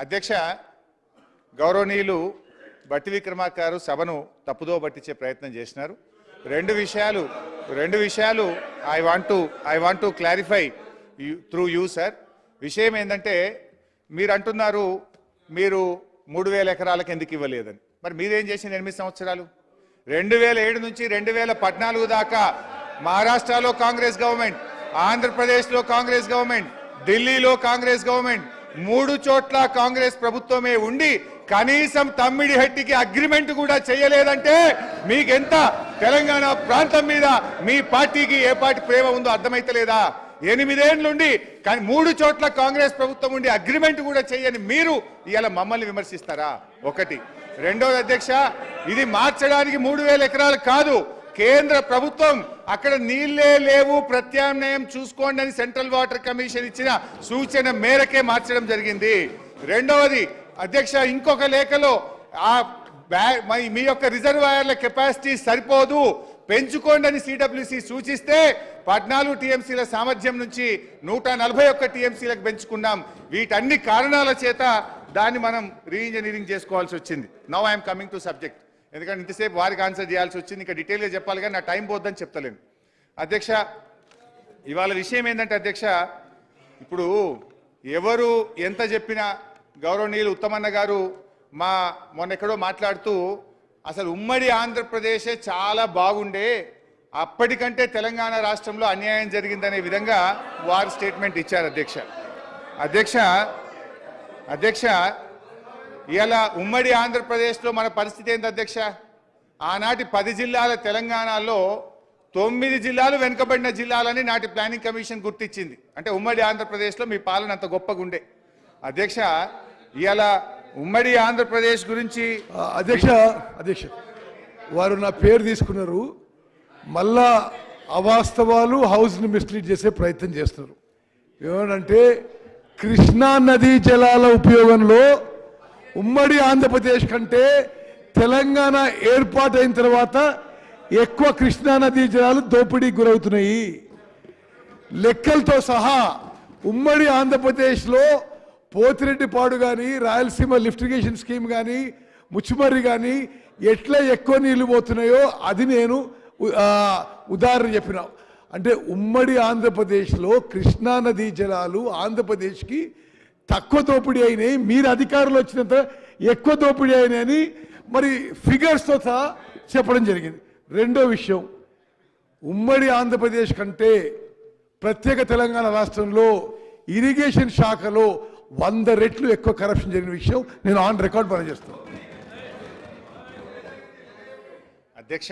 అధ్యక్ష గౌరవనీయులు బట్టి విక్రమార్క గారు సభను తప్పుదో పట్టించే ప్రయత్నం చేస్తున్నారు. రెండు విషయాలు I want to clarify through you sir. విషయం ఏంటంటే మీరు అంటున్నారు మీరు 3000 ఎకరాలకు ఎందుకు ఇవ్వలేదని. మరి మీరేం చేసిన 8 సంవత్సరాలు 2007 నుంచి 2014 దాకా మహారాష్ట్రలో కాంగ్రెస్ గవర్నమెంట్, ఆంధ్రప్రదేశ్లో కాంగ్రెస్ గవర్నమెంట్, ఢిల్లీలో కాంగ్రెస్ గవర్నమెంట్, 3 చోట్ల కాంగ్రెస్ ప్రభుత్వమే ఉండి కనీసం తమ్మిడి హట్టికి అగ్రిమెంట్ కూడా చేయలేదంటే మీకెంత తెలంగాణ ప్రాంతం మీద మీ పార్టీకి ఏ పార్టీ ప్రేమ ఉందో అర్థమైతలేదా? 8 ఏళ్లుండి కానీ 3 చోట్ల కాంగ్రెస్ ప్రభుత్వం ఉండి అగ్రిమెంట్ కూడా చేయని మీరు ఇవాళ మమ్మల్ని విమర్శిస్తారా? ఒకటి. రెండోది అధ్యక్ష, ఇది మార్చడానికి 3000 ఎకరాలు కాదు, కేంద్ర ప్రభుత్వం అక్కడ నీళ్లే లేవు ప్రత్యామ్నాయం చూసుకోండి అని సెంట్రల్ వాటర్ కమిషన్ ఇచ్చిన సూచన మేరకే మార్చడం జరిగింది. రెండవది అధ్యక్ష, ఇంకొక లేఖలో మీ యొక్క రిజర్వాయర్ల కెపాసిటీ సరిపోదు పెంచుకోండి అని సిడబ్ల్యూసి సూచిస్తే 14 టీఎంసీల సామర్థ్యం నుంచి 141 టీఎంసీలకు పెంచుకున్నాం. వీటన్ని కారణాల చేత దాన్ని మనం రీఇంజనీరింగ్ చేసుకోవాల్సి వచ్చింది. Now I'm coming to subject. ఎందుకంటే ఇంతసేపు వారికి ఆన్సర్ చేయాల్సి వచ్చింది, ఇంకా డీటెయిల్గా చెప్పాలి కానీ నా టైం పోద్దని చెప్తలేను. అధ్యక్ష ఇవాళ విషయం ఏంటంటే అధ్యక్ష, ఇప్పుడు ఎవరు ఎంత చెప్పినా గౌరవనీయులు ఉత్తమన్న గారు మొన్న ఎక్కడో మాట్లాడుతూ అసలు ఉమ్మడి ఆంధ్రప్రదేశే చాలా బాగుండే, అప్పటికంటే తెలంగాణ రాష్ట్రంలో అన్యాయం జరిగిందనే విధంగా వారు స్టేట్మెంట్ ఇచ్చారు. అధ్యక్ష ఇలా ఉమ్మడి ఆంధ్రప్రదేశ్లో మన పరిస్థితి ఏంటి అధ్యక్ష? ఆనాటి 10 జిల్లాల తెలంగాణలో 9 జిల్లాలు వెనుకబడిన జిల్లాలని నాటి ప్లానింగ్ కమిషన్ గుర్తించింది. అంటే ఉమ్మడి ఆంధ్రప్రదేశ్లో మీ పాలన అంత గొప్పగా ఉండే. అధ్యక్ష ఇలా ఉమ్మడి ఆంధ్రప్రదేశ్ గురించి అధ్యక్ష వారు నా పేరు తీసుకున్నారు, మళ్ళా అవాస్తవాలు హౌస్ని మిస్లీడ్ చేసే ప్రయత్నం చేస్తున్నారు. ఏమంటే కృష్ణా నదీ జలాల ఉపయోగంలో ఉమ్మడి ఆంధ్రప్రదేశ్ కంటే తెలంగాణ ఏర్పాటైన తర్వాత ఎక్కువ కృష్ణా నదీ జలాలు దోపిడీకి గురవుతున్నాయి. లెక్కలతో సహా ఉమ్మడి ఆంధ్రప్రదేశ్లో పోతిరెడ్డిపాడు కానీ, రాయలసీమ లిఫ్ట్ ఇరిగేషన్ స్కీమ్ కానీ, ముచ్చుమర్రి కానీ ఎట్లా ఎక్కువ నీళ్లు పోతున్నాయో అది నేను ఉదాహరణ చెప్పిన. అంటే ఉమ్మడి ఆంధ్రప్రదేశ్లో కృష్ణా నదీ జలాలు ఆంధ్రప్రదేశ్కి తక్కువ దోపిడీ అయినాయి, మీరు అధికారులు వచ్చినంత ఎక్కువ దోపిడీ అయినాయని మరి ఫిగర్స్తో సహా చెప్పడం జరిగింది. రెండో విషయం, ఉమ్మడి ఆంధ్రప్రదేశ్ కంటే ప్రత్యేక తెలంగాణ రాష్ట్రంలో ఇరిగేషన్ శాఖలో 100 రెట్లు ఎక్కువ కరప్షన్ జరిగిన విషయం నేను ఆన్ రికార్డ్ పనిచేస్తాను. అధ్యక్ష